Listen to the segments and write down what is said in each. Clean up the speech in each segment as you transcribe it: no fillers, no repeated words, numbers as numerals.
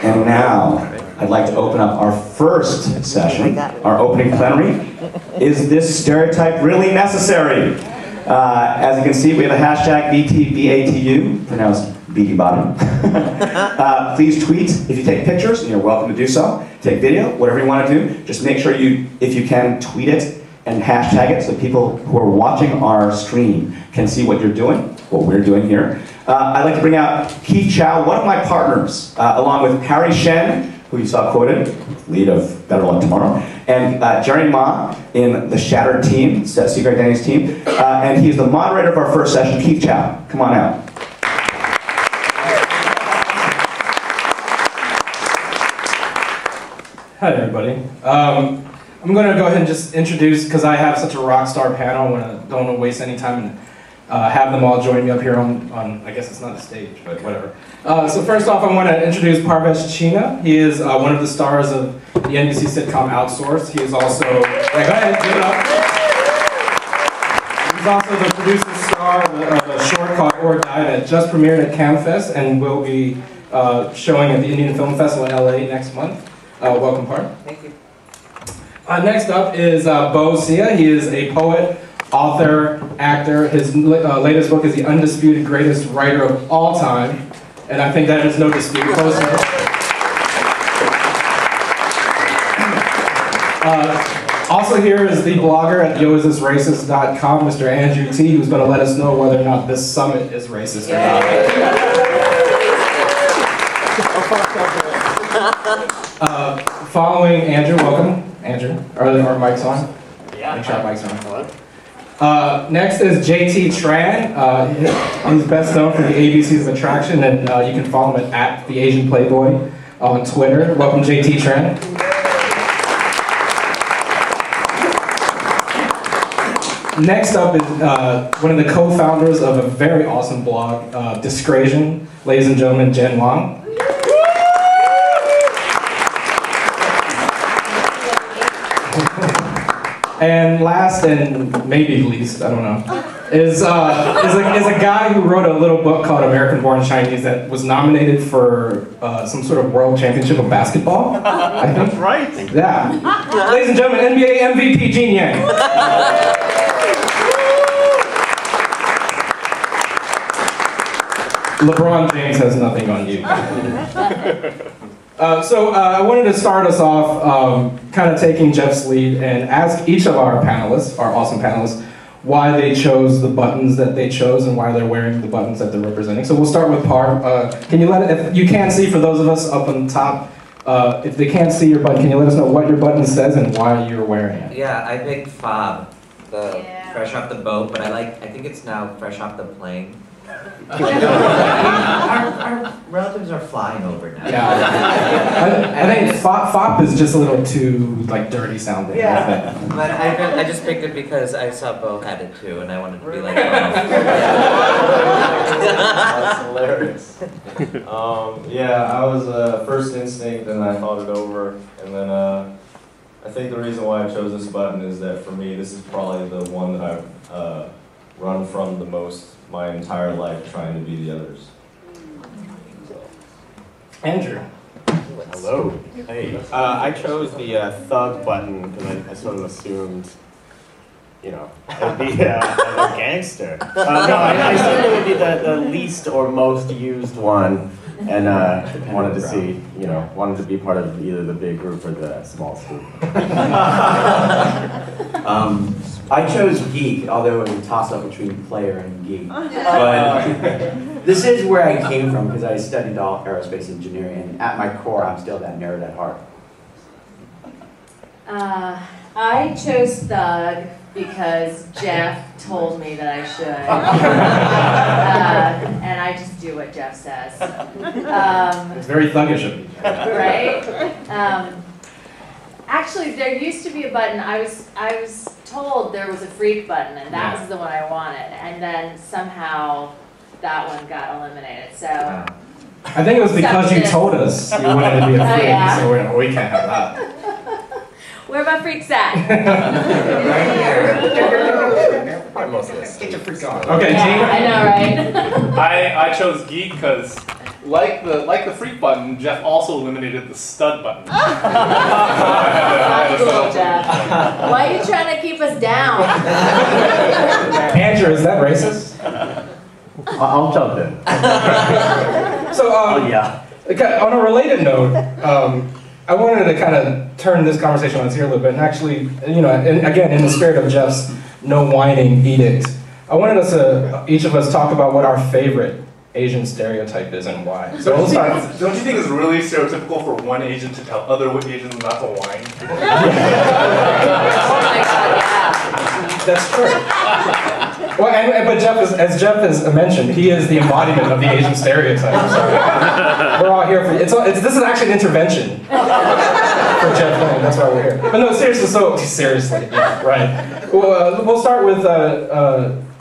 And now, I'd like to open up our first session, our opening plenary. Is this stereotype really necessary? As you can see, we have a hashtag BTBATU, pronounced Beaty Bottom. Please tweet if you take pictures, and you're welcome to do so. Take video, whatever you want to do. Just make sure you, if you can, tweet it and hashtag it so people who are watching our stream can see what you're doing, what we're doing here. I'd like to bring out Keith Chow, one of my partners, along with Harry Shen, who you saw quoted, lead of Better Luck Tomorrow, and Jerry Ma in the Shattered team, Secret Identities team, and he's the moderator of our first session. Keith Chow, come on out. Hi everybody. I'm going to go ahead and just introduce, because I have such a rock star panel, don't want to waste any time and have them all join me up here on, I guess it's not a stage, but whatever. So first off, I want to introduce Parvez Chena. He is one of the stars of the NBC sitcom Outsourced. He is also, go ahead, give it up. He's also the producer star of a short called Or Die that just premiered at CamFest and will be showing at the Indian Film Festival in LA next month. Welcome, Parv. Thank you. Next up is Beau Sia. He is a poet, author, actor. His latest book is The Undisputed Greatest Writer of All Time, and I think that is no dispute. Also here is the blogger at yoisisracist.com, Mr. Andrew T., who's going to let us know whether or not this summit is racist or not. Following Andrew, welcome. Andrew, are our mics on? Yeah. Make sure our mics are on. Next is JT Tran. He's best known for the ABCs of Attraction, and you can follow him at the Asian Playboy on Twitter. Welcome, JT Tran. Next up is one of the co-founders of a very awesome blog, DISGRASIAN. Ladies and gentlemen, Jen Wang. And last, and maybe least, I don't know, is a guy who wrote a little book called American Born Chinese that was nominated for some sort of world championship of basketball, I think. That's right. Yeah. Ladies and gentlemen, NBA MVP Gene Yang. LeBron James has nothing on you. So I wanted to start us off kind of taking Jeff's lead and ask each of our panelists, our awesome panelists, why they chose the buttons that they chose and why they're wearing the buttons that they're representing. So we'll start with Parv. Can you if you can't see, for those of us up on top, if they can't see your button, can you let us know what your button says and why you're wearing it? Yeah, I picked FOB, fresh off the boat, but I think it's now fresh off the plane. our relatives are flying over now. Yeah, I think FOP is just a little too dirty sounding. Yeah, but I just picked it because I saw Beau had it too, and I wanted to be like, That's hilarious. Yeah, I was first instinct, and I thought it over, and then I think the reason why I chose this button is that for me, this is probably the one that I've run from the most my entire life, trying to be the others. Andrew. Hello. Hey. I chose the thug button because I sort of assumed, you know, it would be a gangster. No, I assumed it would be the least or most used one, and wanted to see, you know, wanted to be part of either the big group or the small group. I chose geek, although it was a toss-up between player and geek. But this is where I came from because I studied all aerospace engineering, and at my core, I'm still that nerd at heart. I chose thug because Jeff told me that I should, and I just do what Jeff says. It's very thuggish of you. Right? Actually, there used to be a button. I was told there was a freak button, and that was the one I wanted. And then somehow that one got eliminated. So I think it was because you told us you wanted to be a freak, so we can't have that. Where are my freaks at? Most of us. Get your freak on. Okay, yeah, Gene? I know, right? I chose geek because like the freak button, Jeff also eliminated the stud button. Not cool, Jeff. Why are you trying to keep us down? Andrew, is that racist? I'll jump in. So, yeah. on a related note, I wanted to kind of turn this conversation on its ear a little bit, and actually, you know, and again, in the spirit of Jeff's no whining edict, I wanted us to, each of us, talk about what our favorite Asian stereotype is and why. So we'll start. Don't you think it's really stereotypical for one Asian to tell other Asians not to whine? That's true. Well, but Jeff, as Jeff has mentioned, he is the embodiment of the Asian stereotype. So we're all here for this is actually an intervention for Jeff Wang. That's why we're here. But no, seriously. Seriously, yeah, right. Well, we'll start with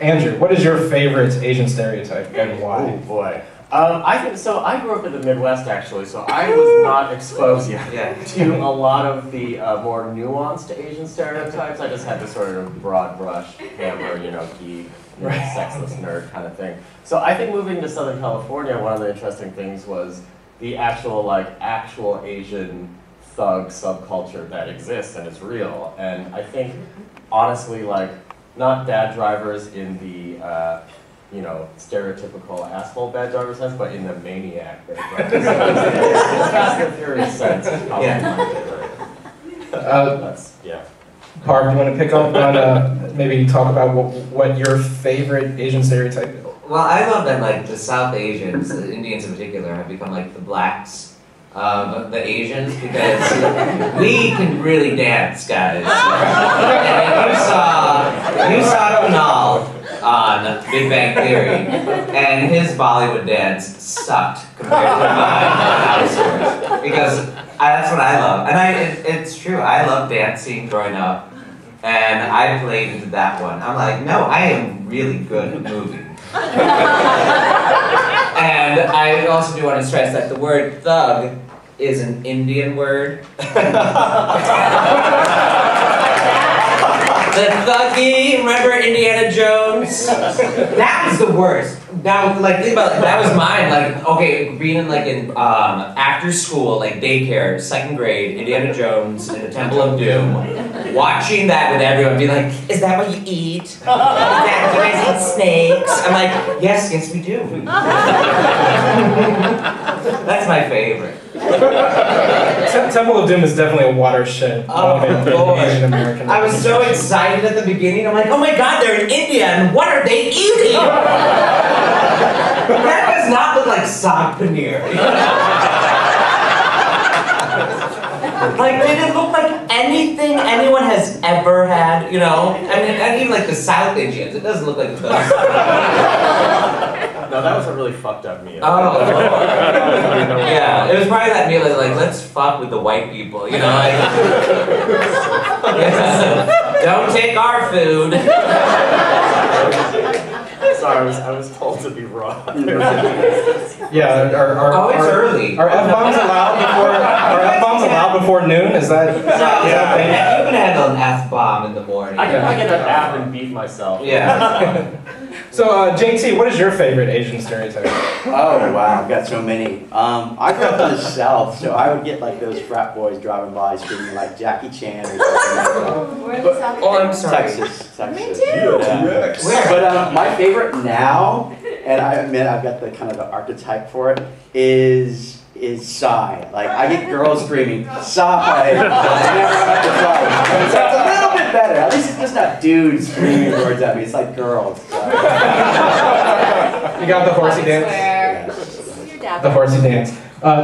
Andrew. What is your favorite Asian stereotype and why? Oh boy. I grew up in the Midwest actually, so I was not exposed yet to a lot of the more nuanced Asian stereotypes. I just had this sort of broad brush hammer, you know, geek, sexless nerd kind of thing. So I think moving to Southern California, one of the interesting things was the actual Asian thug subculture that exists and is real. And I think honestly, not bad drivers in the you know, stereotypical asshole bad driver sense, but in the maniac bad driver sense. The Fast and Furious sense is probably my favorite. Parv, do you want to pick up on maybe talk about what your favorite Asian stereotype is? Well, I love that the South Asians, the Indians in particular, have become the blacks of the Asians because we can really dance, guys. And you saw Kunal on Big Bang Theory, and his Bollywood dance sucked compared to mine outsourced. Because that's what I love. And it's true, I love dancing growing up, and I played into that one. I'm like, no, I am really good at moving. And I also do want to stress that the word thug is an Indian word. The thuggy, remember Indiana Jones? That was the worst. Now, think about it, that was mine. Okay, being in after school, daycare, 2nd grade, Indiana Jones in the Temple of Doom, watching that with everyone, be like, is that what you eat? Do you guys eat snakes? I'm like, yes, we do. That's my favorite. Temple of Doom is definitely a watershed moment in Asian American. I was so excited at the beginning. I'm like, oh my god, they're in India, and what are they eating? That does not look like saag paneer. Did it look like anything anyone has ever had? You know, and even the South Indians, it doesn't look like the best. No, that was a really fucked up meal. Oh, yeah, it was probably that meal that's let's fuck with the white people, you know? Don't take our food. Sorry, I was told to be raw. Yeah, it's early. Are F-bombs allowed before noon? Is that? You can handle an F-bomb in the morning. I can get an F and beat myself. Yeah. So, JT, what is your favorite Asian stereotype? Oh, wow, I've got so many. I grew up in the South, so I would get those frat boys driving by screaming Jackie Chan or something like that. Where in the South? Oh, I'm sorry. Texas. Me too. Yeah. But my favorite now, and I admit I've got the archetype for it, is Psy. I get girls screaming, Psy, whenever I'm at the club. So it's a little bit better. At least it's just not dudes screaming words at me. It's girls. So. You got the horsey dance? The horsey dance.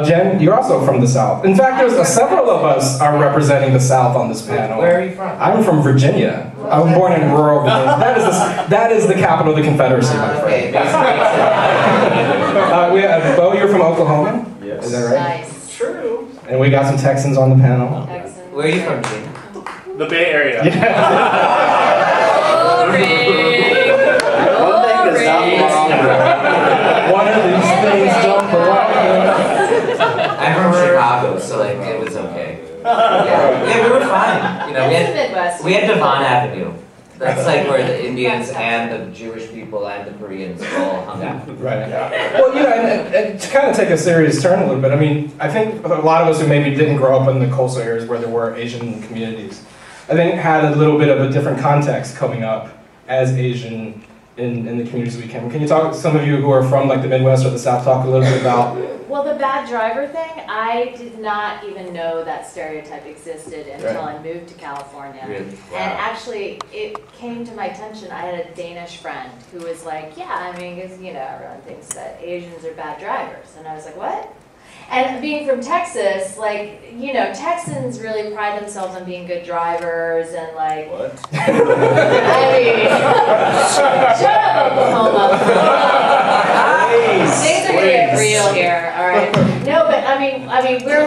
Jen, you're also from the South. In fact, several of us are representing the South on this panel. Where are you from? I'm from Virginia. I was born in rural Virginia. That is the capital of the Confederacy, my friend. We have Beau, you're from Oklahoma? Yes. Is that right? Nice. True. And we got some Texans on the panel. Excellent. Where are you from, Gene? The Bay Area. One of these things don't belong. I'm from Chicago, so it was okay. Yeah, we were fine. You know, we had Devon Avenue. That's like where the Indians and the Jewish people and the Koreans all hung out. Right. Well, you know, and to kind of take a serious turn a little bit, I mean, I think a lot of us who maybe didn't grow up in the coastal areas where there were Asian communities, I think had a little bit of a different context coming up as Asian in the communities we came from. Can you talk, some of you who are from like the Midwest or the South, talk a little bit about? Well, the bad driver thing, I did not even know that stereotype existed until I moved to California. Really? Wow. And actually, it came to my attention, I had a Danish friend who was like, yeah, I mean, because, you know, everyone thinks that Asians are bad drivers. And I was like, what? And being from Texas, like, you know, Texans really pride themselves on being good drivers and like... What? I mean, shut up, Oklahoma. Things are gonna get real here, all right? No, but I mean, we're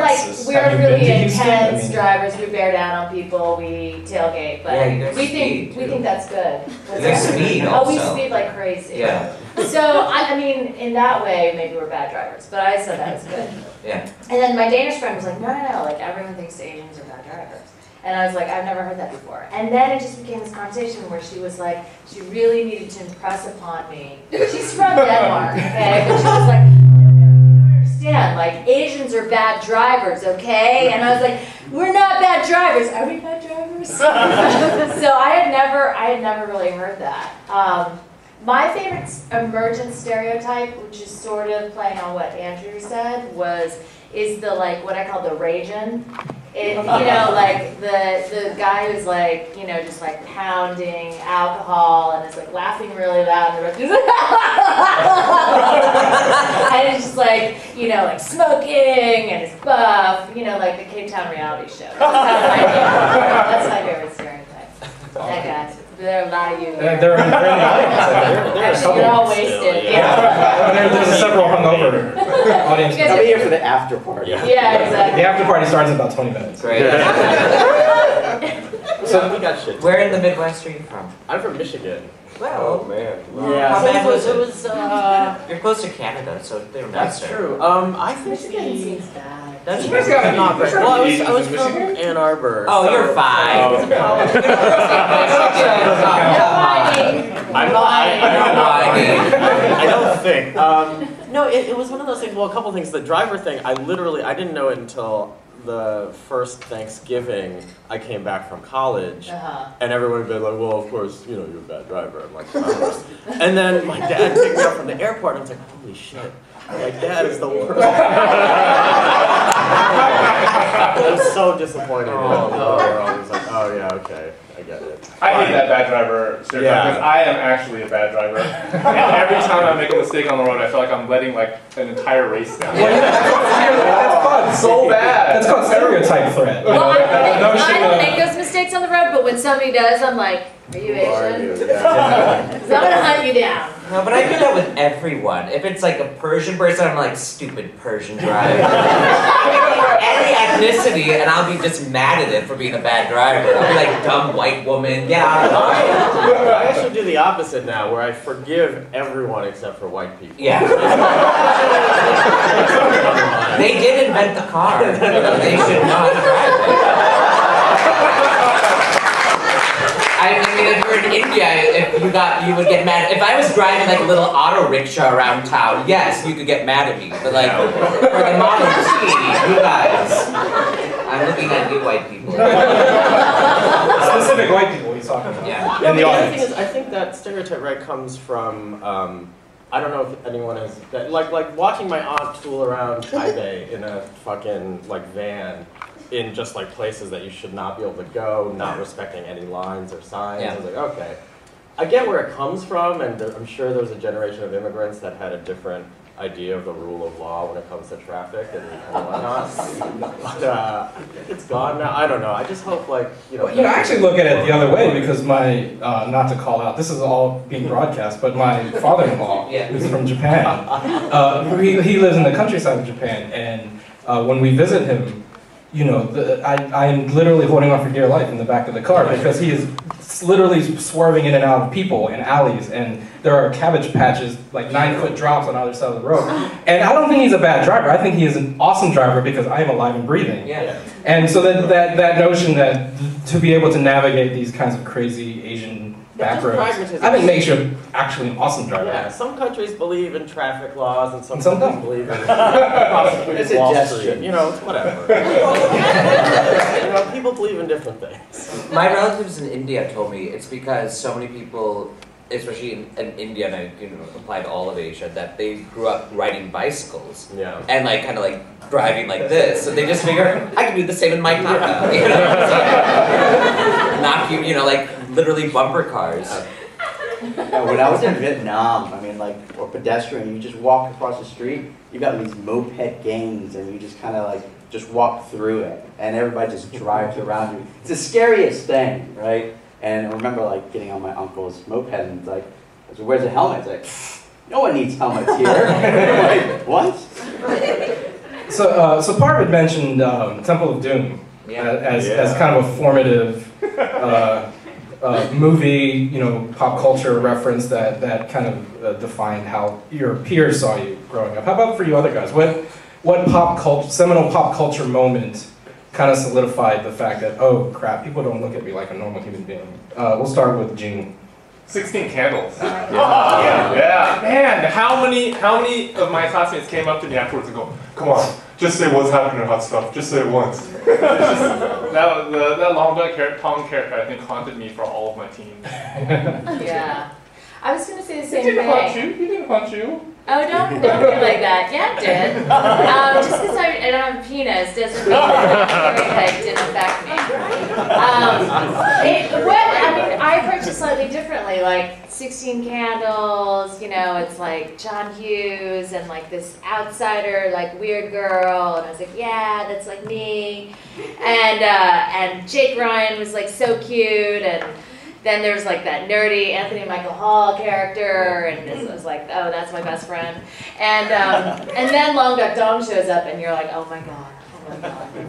really intense drivers. We bear down on people. We tailgate, but we think that's good. They speed also. Oh, we speed like crazy. Yeah. So I mean, in that way, maybe we're bad drivers. But I said that was good. Yeah. And then my Danish friend was like, no, like everyone thinks Asians are bad drivers. And I was like, I've never heard that before. And then it just became this conversation where she was like, she really needed to impress upon me. She's from Denmark, okay? But she was like, no, you don't understand. Like, Asians are bad drivers, okay? And I was like, we're not bad drivers. Are we bad drivers? So I had never really heard that. My favorite emergent stereotype, which is sort of playing on what Andrew said, is the like what I call the ragin. You know, like the guy who's like, you know, just like pounding alcohol and is like laughing really loud and the rest is like and it's just like, you know, like smoking and it's buff, you know, like the Cape Town reality show. That's my favorite stereotype. That guy. There are a lot of you. They're in the audience. You're all wasted. Yeah. There's several hungover audience. I'll be here for the after party. Yeah, exactly. The after party starts in about 20 minutes. Great. So we got shit. Where in the Midwest are you from? I'm from Michigan. Oh man. Yeah. How bad was it it? was You're close to Canada, so they're that's nicer. true. I think Michigan seems bad. That's You guys gotta not be- very well. I was from Ann Arbor. Oh, so- you're fine. Oh, okay. I don't think. No, it was one of those things. Well, a couple things. The driver thing, I didn't know it until the first Thanksgiving I came back from college, and everyone would be like, well, of course, you know, you're a bad driver. I'm like, and then my dad picked me up from the airport, and I was like, holy shit. My dad is the worst. I was so disappointed in the world. I was like, oh yeah, okay, I get it. I hate that bad driver stereotype because I am actually a bad driver. And every time I make a mistake on the road, I feel like I'm letting like an entire race down. That's called so bad. That's called stereotype threat. Well, I don't make those mistakes on the road, but when somebody does, I'm like, are you Asian? Because I'm gonna hunt you down. No, but I do that with everyone. If it's like a Persian person, I'm like, stupid Persian driver. Any ethnicity, and I'll be just mad at it for being a bad driver. I'll be like, dumb white woman, get out of the way. I actually do the opposite now, where I forgive everyone except for white people. Yeah. They did invent the car. They should not drive it. I mean, if you're in India, you would get mad. If I was driving like a little auto rickshaw around town, yes, you could get mad at me. But like, for the Model T, you guys, I'm looking at you white people. Specific white people he's talking about. Yeah. In the The other audience. thing is, I think that stereotype right comes from, I don't know if anyone has, like watching my aunt tool around Taipei in a fucking like van in just like places that you should not be able to go, not respecting any lines or signs. Yeah. I was like, okay. I get where it comes from, and I'm sure there's a generation of immigrants that had a different idea of the rule of law when it comes to traffic and whatnot. But it's gone now. I don't know. I just hope, like, you know. Well, you know, I actually look at it the other way because my, not to call out, this is all being broadcast, but my father-in-law, who's from Japan, he lives in the countryside of Japan, and when we visit him, you know, I'm literally holding on for dear life in the back of the car because he is literally swerving in and out of people in alleys, and there are cabbage patches, like 9-foot drops on either side of the road. And I don't think he's a bad driver. I think he is an awesome driver because I am alive and breathing. Yeah. And so that notion that to be able to navigate these kinds of crazy Asian back roads. pragmatism. I think makes you actually an awesome driver. Yeah, some countries believe in traffic laws and some And some countries don't. believe in prosecuting It's a Wall gesture. Street. You know, it's whatever. People believe in different things. My relatives in India told me it's because so many people, especially in India, and I can apply to all of Asia, that they grew up riding bicycles Yeah. and like kind of like driving like this, and they just figure I can do the same in my car, you know, so, knock you know, like literally bumper cars. Yeah, when I was in Vietnam, I mean, like, or pedestrian, you just walk across the street, you got these moped gangs, and you just kind of like, just walk through it, and everybody just drives around you. It's the scariest thing, right? And I remember like getting on my uncle's moped, and it's like, I said, where's the helmet? It's like, no one needs helmets here. I'm like, what? So Parv had mentioned Temple of Doom as kind of a formative movie, you know, pop culture reference that kind of defined how your peers saw you growing up. How about for you other guys? What seminal pop culture moment kind of solidified the fact that, oh crap, people don't look at me like a normal human being? We'll start with Gene. 16 Candles. Yeah, man. How many of my classmates came up to me afterwards and go, "Come on, just say what's happening, hot stuff. Just say it once." That long black Tom character, I think, haunted me for all of my teens. Yeah. I was gonna say the same He didn't haunt thing. you. He didn't haunt you. Oh, don't be like that. Yeah, it did. Just because I don't have a penis doesn't mean that stereotype didn't affect me. I approach it slightly differently. Like 16 Candles, you know, it's like John Hughes and like this outsider, like weird girl, and I was like, yeah, that's like me. And Jake Ryan was like so cute, and then there's like that nerdy Anthony Michael Hall character, and it was like, oh, that's my best friend. And then Long Duck Dong shows up, and you're like, oh my god,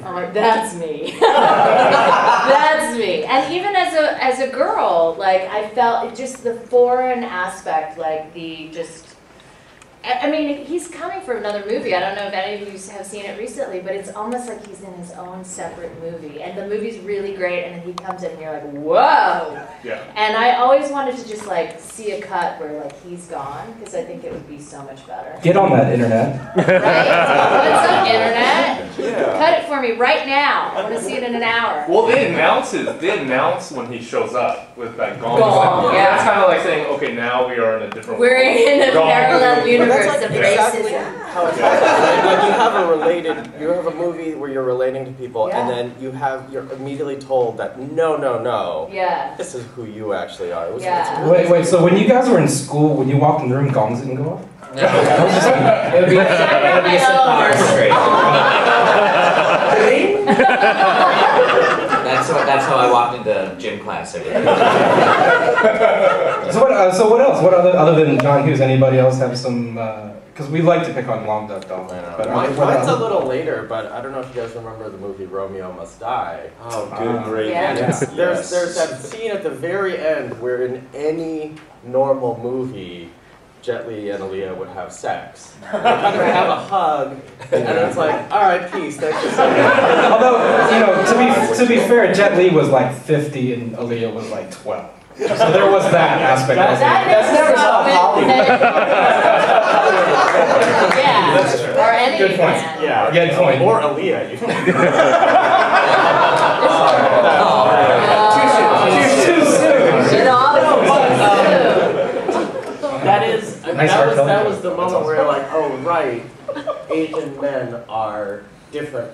I'm like, that's me. That's me. And even as a girl, like I felt just the foreign aspect, like the just. I mean, he's coming for another movie. I don't know if any of you have seen it recently, but it's almost like he's in his own separate movie. And the movie's really great, and then he comes in and you're like, whoa! Yeah. And I always wanted to just like see a cut where like he's gone, because I think it would be so much better. Get on that internet. Right? What's up, internet? Yeah. Cut it for me right now. I want to see it in an hour. Well, they announce when he shows up with that gong. Gong, yeah. That's kind of like saying, okay, now we are in a different We're in a parallel universe. That's like of exactly racism. how it's like you have a movie where you're relating to people, and then you're immediately told that no, Yeah. this is who you actually are. It was, Yeah. Wait, so when you guys were in school, when you walked in the room, gongs didn't go off? No. It would be a That's how I walked into gym class every day. So what else? What other than John Hughes? Anybody else have some? Because we like to pick on Long Duck Dong. Mine's a little later, but I don't know if you guys remember the movie Romeo Must Die. Oh, good, great. Yeah. There's that scene at the very end where in any normal movie, Jet Li and Aaliyah would have sex. They kind of have a hug, and it's like, all right, peace, thank you so much. Although, you know, to be fair, Jet Li was like 50 and Aaliyah was like 12. So there was that aspect. That's never stopped Hollywood. Yeah, or any Good point. man. Yeah, Good point. Or Aaliyah. Too soon. That was the moment where you're like, oh right, Asian men are a different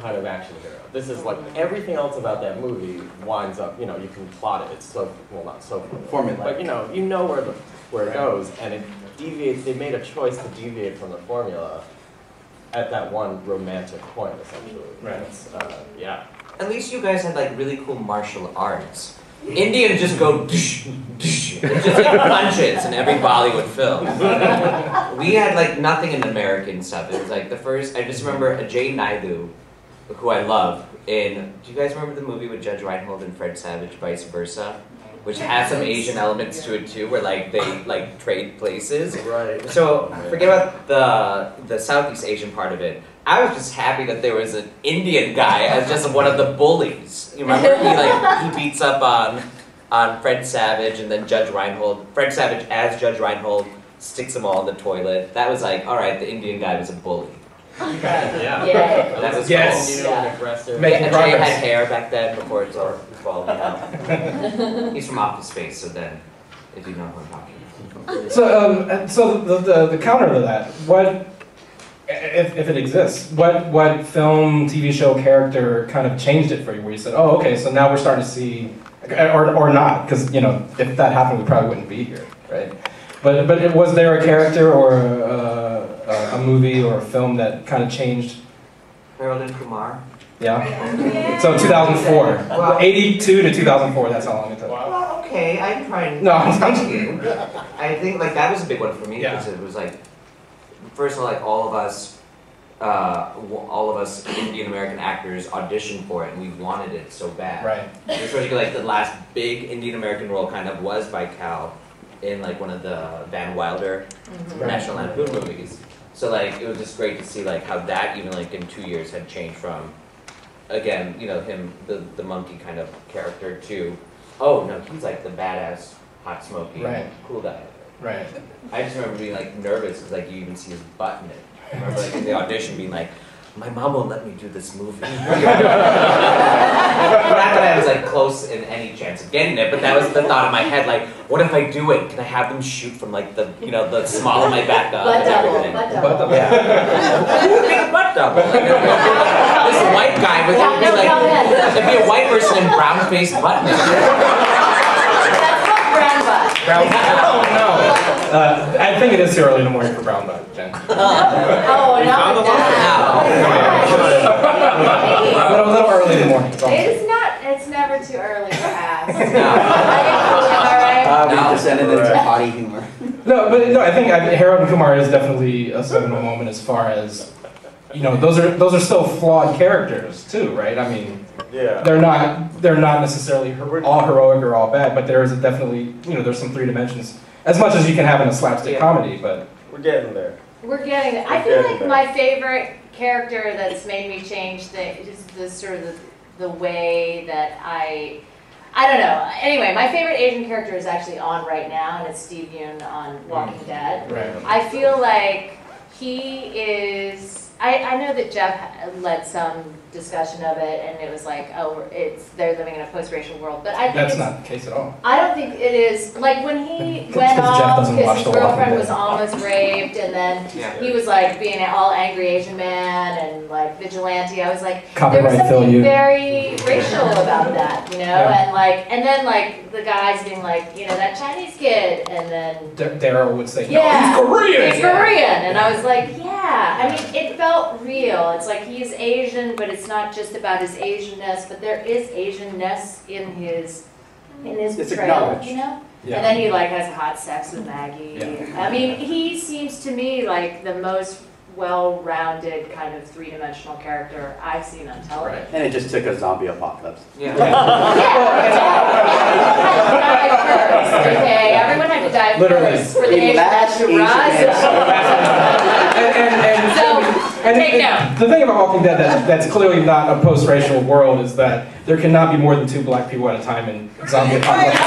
kind of action hero. This is like everything else about that movie winds up, you can plot it. It's so, well, not so Formula. but you know where it goes, and it deviates. They made a choice to deviate from the formula at that one romantic point, essentially. Right. Yeah. At least you guys had like really cool martial arts. Indians just go dsh, dsh. It's just like punches in every Bollywood film. We had like nothing in American stuff. It was like the first, I just remember Ajay Naidu, who I love, do you guys remember the movie with Judge Reinhold and Fred Savage, Vice Versa? Which has some Asian elements to it too, where like they like trade places. Right. So forget about the Southeast Asian part of it. I was just happy that there was an Indian guy as just one of the bullies. You remember he beats up on on Fred Savage, and then Judge Reinhold. Fred Savage as Judge Reinhold sticks them all in the toilet. That was like, all right, the Indian guy was a bully. Yeah. That was Yes. cool. New and aggressive. Making And Jay progress. had hair back then before it's all falling out. He's from Office Space, so then if you know who I'm talking about. So the counter to that, what, if it exists, what film, TV show character kind of changed it for you, where you said, oh, okay, so now we're starting to see, or not, because, you know, if that happened, we probably wouldn't be here, right? But was there a character or a movie or a film that kind of changed? Harold and Kumar. Yeah? So 2004. Well, 82 to 2004, that's how long it took. Well, okay, I tried. No, I'm I think like that was a big one for me Yeah. because it was like, first of all, like all of us Indian American actors auditioned for it and we wanted it so bad. Right. Especially like the last big Indian American role kind of was by Cal in like one of the Van Wilder National Lampoon movies. So like it was just great to see like how that even like in 2 years had changed from, again, you know, him the monkey kind of character to, oh no, he's like the badass hot smoky cool guy. Right. I just remember being like nervous because like you even see his butt in it. I remember like in the audition being like, my mom won't let me do this movie. Not that I was like close in any chance of getting it, but that was the thought in my head, like, what if I do it? Can I have them shoot from like the, you know, the small of my back up and everything? Butt double. Yeah. Who would be a butt double? Like, this white guy with it'd be like, it'd be a white person in brown face butt. Brown butt. Brown butt. Oh no. I think it is too early in the morning for brown butt, Jen. Oh, not But a little early in the morning. It is not. It's never too early for us. No. We descended into potty humor. No, but no, I think Harold and Kumar is definitely a seminal moment as far as, you know, those are still flawed characters too, right? I mean, Yeah. they're not necessarily all heroic or all bad, but there is definitely, you know, there's some 3 dimensions, as much as you can have in a slapstick comedy, but We're getting there. We're getting there. I feel like my favorite character that's made me change is the sort of the way that I don't know. Anyway, my favorite Asian character is actually on right now, and it's Steve Yeun on Walking Dead. right. I feel like he is. I know that Jeff led some discussion of it, and it was like, oh, they're living in a post-racial world. But I think That's not the case at all. I don't think it is. Like when he It's went 'cause Jeff off doesn't because watch his The Walking girlfriend Dead. was almost raped, and then he was like being an all angry Asian man and like vigilante. I was like, there was Copyright Phil something Yu. very racial about that, you know. Yeah. And then the guys being like, you know, that Chinese kid, and then Daryl would say, yeah, no, he's Korean! He's Korean, and I was like, yeah. I mean, it felt real. It's like he's Asian, but it's not just about his Asianness, but there is Asianness in his It's portrayal, acknowledged. you know. Yeah. And then he like has hot sex with Maggie. Yeah. I mean, he seems to me like the most well-rounded kind of 3-dimensional character I've seen on television. Right. And it just took a zombie apocalypse. Yeah. Okay, everyone had to die Literally. first for the Asianness to rise. And Take note. the thing about Walking Dead that's clearly not a post-racial world is that there cannot be more than 2 black people at a time in zombie apocalypse.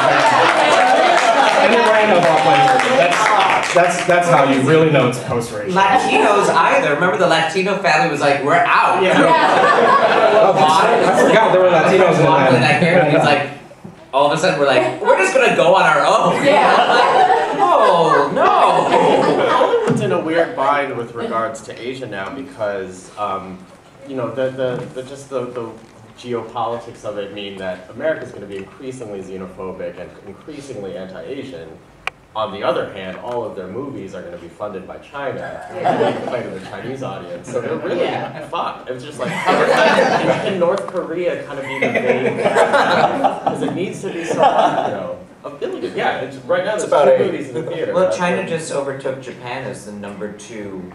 And then Ryan of all places. That's how you really know it's post-racial. Latinos either. Remember the Latino family was like, we're out. Oh, I forgot there were Latinos in Walking in that. that character, he's like, all of a sudden we're like, we're just gonna go on our own. Oh no. Hollywood's in a weird bind with regards to Asia now because, you know, the geopolitics of it mean that America's going to be increasingly xenophobic and increasingly anti-Asian. On the other hand, all of their movies are going to be funded by China and they play to the Chinese audience. So they're really fucked. It's just like, can North Korea kind of be the vague because it needs to be so, you know, a billion. Yeah, it's, right now there's about 2 8. movies in the theater. Well, China just overtook Japan as the #2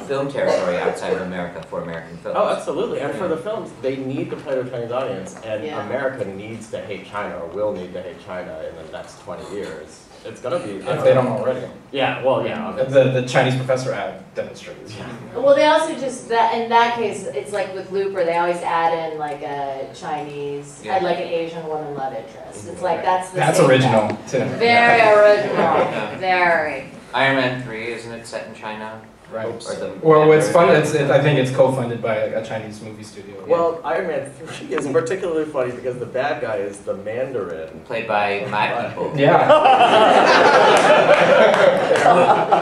film territory outside of America for American films. Oh, absolutely. And for the films, they need to play to a Chinese audience, and Yeah. America needs to hate China, or will need to hate China in the next 20 years. It's gonna be. If they don't already. Yeah, well, yeah. The Chinese professor ad demonstrates. Well, they also just, in that case, it's like with Looper, they always add in like a Chinese, like an Asian woman love interest. It's like, that's the That's same original, thing. too. Very original, very. Iron Man 3, isn't it set in China? Right. Or the Well, it's fun. I think it's co-funded by a Chinese movie studio. Well, Iron Man 3 is particularly funny because the bad guy is the Mandarin. Played by my people. Yeah.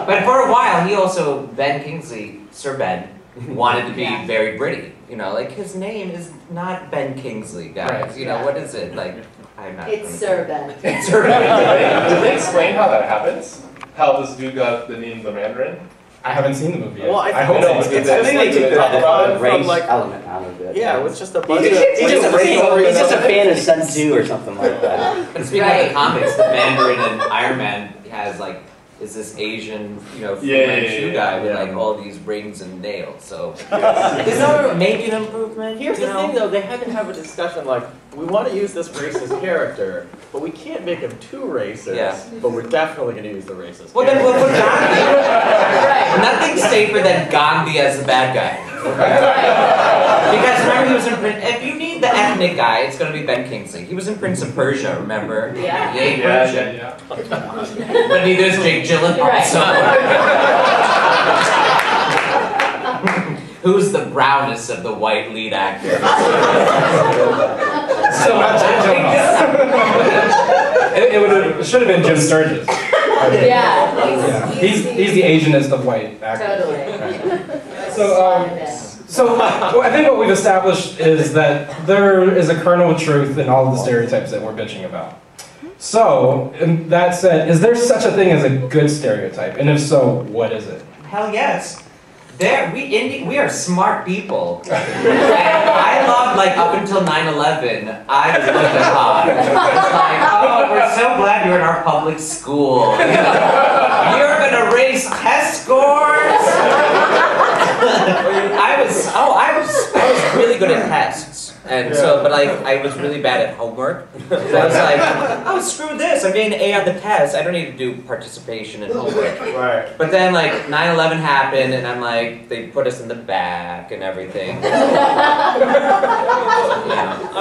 But for a while, he also, Ben Kingsley, Sir Ben, wanted to be very British. You know, like his name is not Ben Kingsley, guys. Right. You know, what is it? Like, I'm not. It's Sir Ben. It's Sir Ben. Did they explain how that happens? How this dude got the name the Mandarin? I haven't seen the movie yet. Well, I hope think so. I think they took the race like element out of it. yeah, it was just a bunch He's of just a fan of Sun Tzu or something like that. And speaking of the comics, the Mandarin and Iron Man has like, is this Asian, you know, Fu Manchu guy with like all these rings and nails. So is there maybe an improvement? Here's the thing though, they had to have a discussion like, we want to use this racist character, but we can't make him too racist, but we're definitely going to use the racist Well, then character. we'll put Gandhi. Nothing's safer than Gandhi as the bad guy. Because remember, he was in if you need the ethnic guy, it's going to be Ben Kingsley. He was in Prince of Persia, remember? Yeah. Yay, Persia. Yeah. But neither is Jake Gyllenhaal. Right. So. Who's the brownest of the white lead actors? So much it should have been Jim Sturgis. Yeah. He's the Asianist of white actors. Totally. So I think what we've established is that there is a kernel of truth in all of the stereotypes that we're bitching about. So, and that said, is there such a thing as a good stereotype? And if so, what is it? Hell yes. We are smart people. And I loved, like, up until 9/11, I was looking hot. It's like, oh, we're so glad you're in our public school. You know, you're gonna raise test scores. I was really good at tests. And so, but I was really bad at homework. So I was like, oh, screw this. I'm getting an A on the test. I don't need to do participation in homework. Right. But then, like, 9/11 happened, and I'm like, they put us in the back and everything. I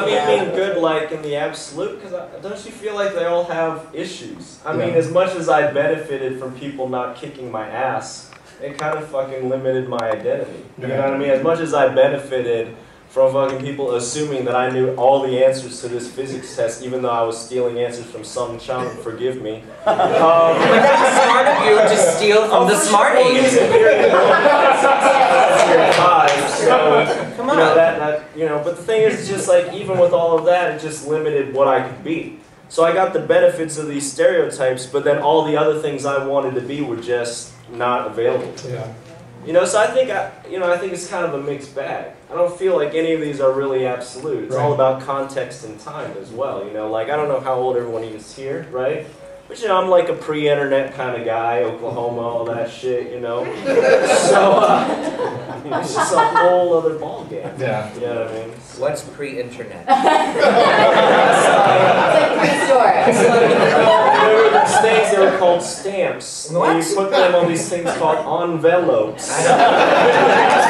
mean, being good, like, in the absolute, because don't you feel like they all have issues? I mean, as much as I benefited from people not kicking my ass, it kind of fucking limited my identity. You know what I mean? As much as I benefited from fucking people assuming that I knew all the answers to this physics test, even though I was stealing answers from some chunk, forgive me. But that's smart of you to steal from the smart Asians. Come on. But the thing is, just like, even with all of that, it just limited what I could be. So I got the benefits of these stereotypes, but then all the other things I wanted to be were just not available to me. You know, so I think it's kind of a mixed bag. I don't feel like any of these are really absolute. It's all about context and time as well. You know, like, I don't know how old everyone is here, right? But, you know, I'm like a pre-internet kind of guy, Oklahoma, all that shit, you know? So, it's just a whole other ballgame. Yeah. You know what I mean? What's pre-internet? There were these things that were called stamps. What? You put them on these things called envelopes.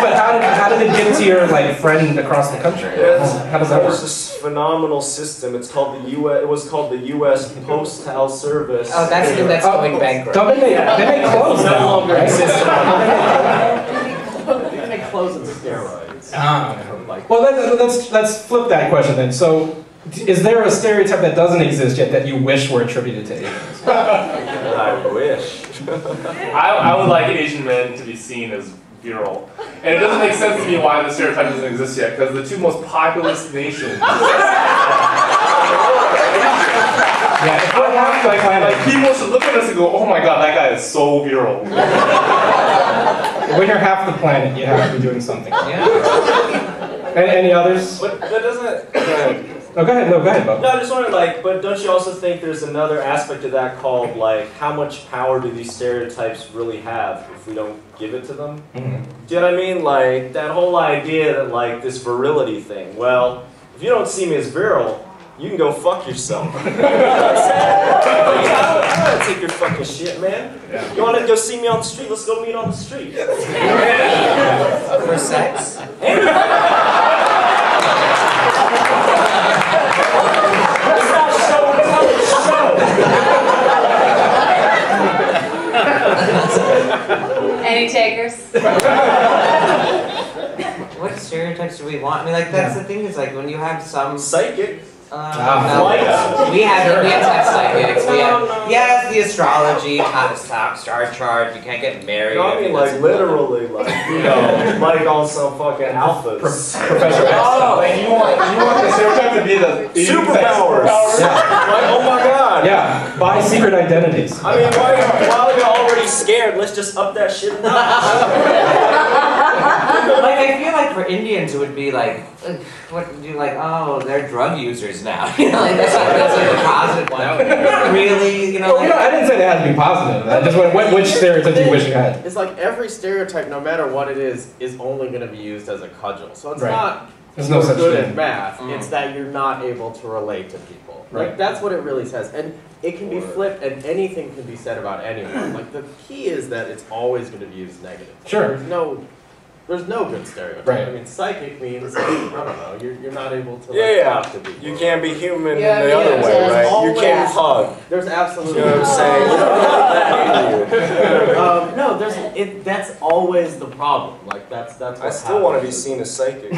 But how did it get to your like friend across the country? How does that work? It's this phenomenal system. It's called the U.S. It was called the U.S. Postal Service. Oh, that's the that's going bankrupt. Don't they make clothes no now, longer right? exists. They make clothes and steroids. Well, let's flip that question then. So, is there a stereotype that doesn't exist yet that you wish were attributed to Asians? I wish. I would like Asian men to be seen as virile. And it doesn't make sense to me why the stereotype doesn't exist yet, because the two most populous nations. Like people should look at us and go, oh my god, that guy is so virile. When you're half the planet, you have to be doing something. Yeah. Any others? But that doesn't. Oh, go ahead, Bo. No, I just wondered, like, but don't you also think there's another aspect of that called, like, how much power do these stereotypes really have if we don't give it to them? Mm-hmm. Do you know what I mean? Like, that whole idea that, like, this virility thing. Well, if you don't see me as virile, you can go fuck yourself. You know what I'm saying? I don't take your fucking shit, man. Yeah. You want to go see me on the street? Let's go meet on the street. For sex? Any takers? What stereotypes do we want? I mean, like, that's the thing, is like, when you have some... Psychic. No. We have Indians have psychics. We have, yes, the astrology, star chart. You can't get married. No, I mean, like, literally, like, you know, like on some fucking alphas. Professor X. Oh, like you want the stereotype to be the Superpowers. Yeah. Like, oh my god. Yeah, buy secret identities. I mean, while you're already scared, let's just up that shit a notch. Like, I feel like for Indians it would be like, what do you like? Oh, they're drug users now. You know, like that's like a positive one. Really, you know. Well, I didn't say they had to be positive. I just went, which stereotype do you wish you had? It's like every stereotype, no matter what it is only going to be used as a cudgel. So it's not There's no such good thing. at math. It's that you're not able to relate to people. Right. Like, that's what it really says. And it can be flipped, and anything can be said about anyone. Like, the key is that it's always going to be used negative. Sure. There's no good stereotype. Right. I mean, psychic means, I don't know, you're not able to talk to people. You can't be human Yeah, the other yeah, way, there's right? You always- can't hug. There's absolutely You know what I'm saying? You don't have that no, that's always the problem. Like, that's what I still want to be happens. seen as psychic. You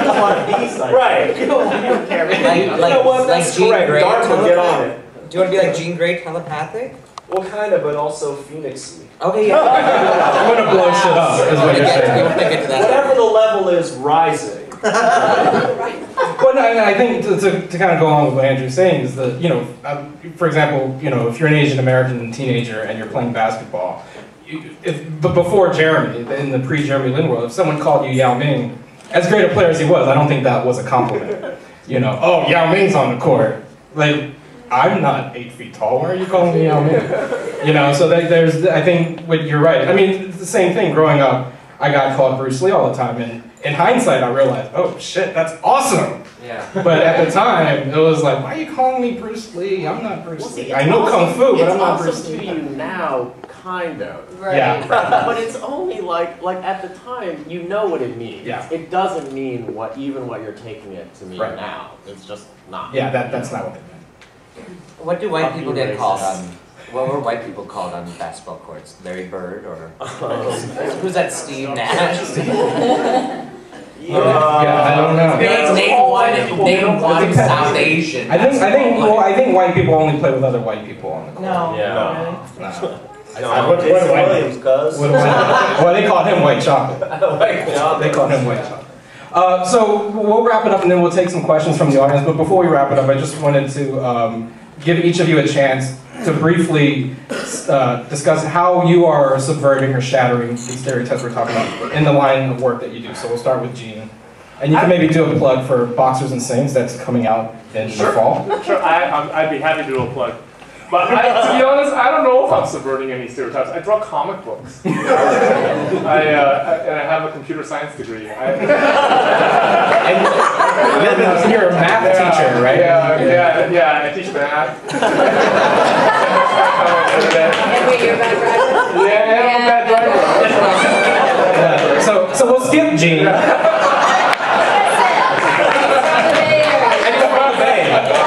just want to be psychic. Right. You don't care. Like, You know what? That's Jean correct. Grey Dark will get on it. Do you want to be like Jean Grey telepathic? Well, kind of, but also Phoenixy. Okay, yeah. I'm gonna blow shit up, is what you're saying. You want to get to that? Whatever the level is, rising. Well, no, I think to kind of go along with what Andrew's saying is that, for example, if you're an Asian American teenager and you're playing basketball, but before Jeremy, in the pre-Jeremy Lin world, if someone called you Yao Ming, as great a player as he was, I don't think that was a compliment. Oh, Yao Ming's on the court. Like, I'm not 8 feet tall. Why are you calling me Yao Ming? So there's, I think, you're right. I mean, it's the same thing. Growing up, I got called Bruce Lee all the time, and in hindsight, I realized, oh shit, that's awesome. Yeah. But at the time, it was like, why are you calling me Bruce Lee? I'm not Bruce Lee. I know awesome. Kung Fu, but I'm not It's Bruce awesome Lee. to you now, kind of. Right. Yeah. But it's only like at the time, you know what it means. Yeah. It doesn't mean even what you're taking it to mean Right. now. It's just not. Yeah, that's not what they meant. What do white people get racist. called on? What were white people called on basketball courts? Larry Bird or who's that? Steve Nash. Yeah, I don't know. Name one South Asian. I think white people only play with other white people on the court. No. Yeah. No. What do I- Williams, cuz. Well, they called him white chocolate. Yeah. They called him white chocolate. So we'll wrap it up and then we'll take some questions from the audience. But before we wrap it up, I just wanted to give each of you a chance to briefly discuss how you are subverting or shattering these stereotypes we're talking about in the line of work that you do. So we'll start with Gene. And you can maybe do a plug for Boxers and Saints that's coming out in the fall. Sure, I'd be happy to do a plug. But to be honest, I don't know if I'm subverting any stereotypes. I draw comic books. And I have a computer science degree. And you're a math teacher, right? Yeah, I teach math. And wait, you're about to Yeah, I'm a bad driver. So we'll skip Gene.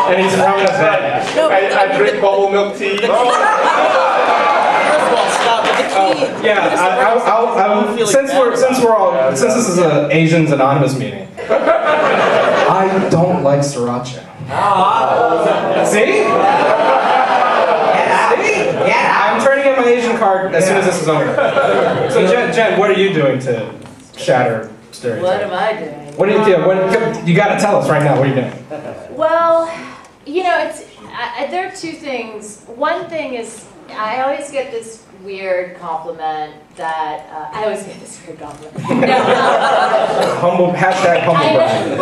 And he's from the Bay. I drink bubble milk tea. Since this is an Asians Anonymous meeting, I don't like sriracha. See? I'm turning in my Asian card as soon as this is over. So Jen, what are you doing to shatter stereotypes? What am I doing? What do you do? You got to tell us right now. What are you doing? Well, there are two things. One thing is, I always get this weird compliment that I always get this weird compliment. No, Humble, hashtag humble brag.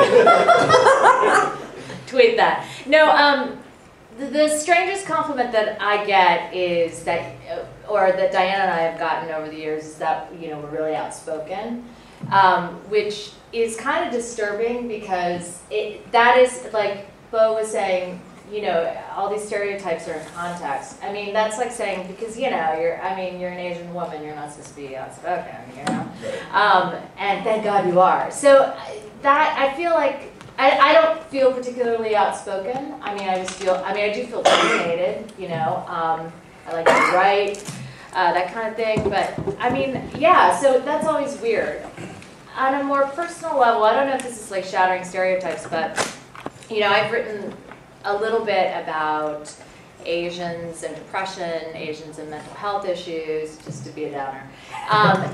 tweet that. No, the strangest compliment that I get is that, or that Diana and I have gotten over the years, is that, you know, we're really outspoken, which is kind of disturbing because that is, like Beau was saying, you know, all these stereotypes are in context. I mean, that's like saying, because, you know, you're an Asian woman, you're not supposed to be outspoken, you know? And thank God you are. So that, I feel like, I don't feel particularly outspoken. I mean, I do feel opinionated, you know. I like to write, that kind of thing. But, I mean, yeah, so that's always weird. On a more personal level, I don't know if this is like shattering stereotypes, but, you know, I've written a little bit about Asians and depression, Asians and mental health issues, just to be a downer,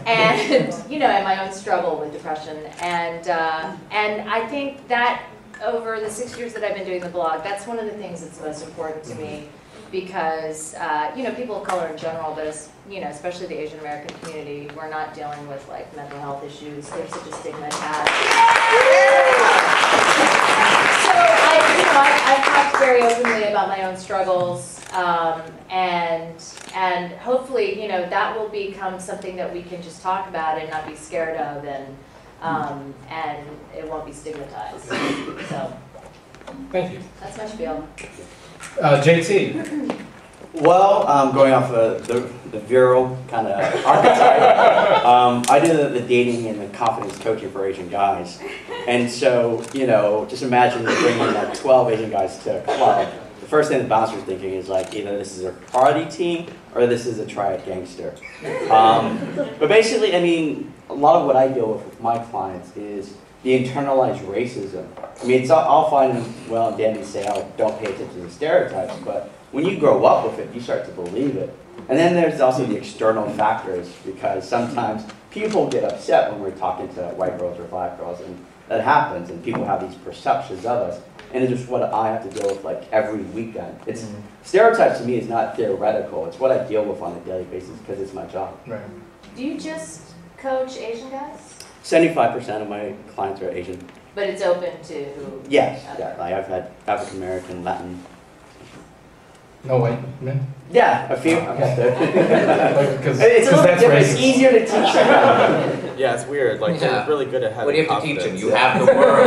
and you know, and my own struggle with depression, and I think that over the 6 years that I've been doing the blog, that's one of the things that's most important to me, because you know, people of color in general, but you know, especially the Asian American community, we're not dealing with like mental health issues. There's such a stigma attached. So I've talked very openly about my own struggles, and hopefully, you know, that will become something that we can just talk about and not be scared of, and it won't be stigmatized. So, Thank you. that's my spiel. JT. Well, going off of the virile kind of archetype, I do the dating and the confidence coaching for Asian guys. And so, you know, just imagine bringing like 12 Asian guys to a club. The first thing the bouncer's thinking is like, either this is a party team or this is a triad gangster. But basically, I mean, a lot of what I deal with my clients is the internalized racism. I mean, it's all fine and well and dandy to say, oh, don't pay attention to the stereotypes, but when you grow up with it, you start to believe it. And then there's also the external factors, because sometimes people get upset when we're talking to white girls or black girls, and that happens, and people have these perceptions of us. And it's just what I have to deal with like every weekend. It's stereotypes to me is not theoretical. It's what I deal with on a daily basis because it's my job. Right. Do you just coach Asian guys? 75% of my clients are Asian. But it's open to who? Yes, Okay. yeah. Like I've had African American, Latin. No white men? Yeah, a few. Because It's a little that's different. It's racist. easier to teach them. Yeah, it's weird. Like, they're really good at having What do you have to teach them? confidence. You have the world.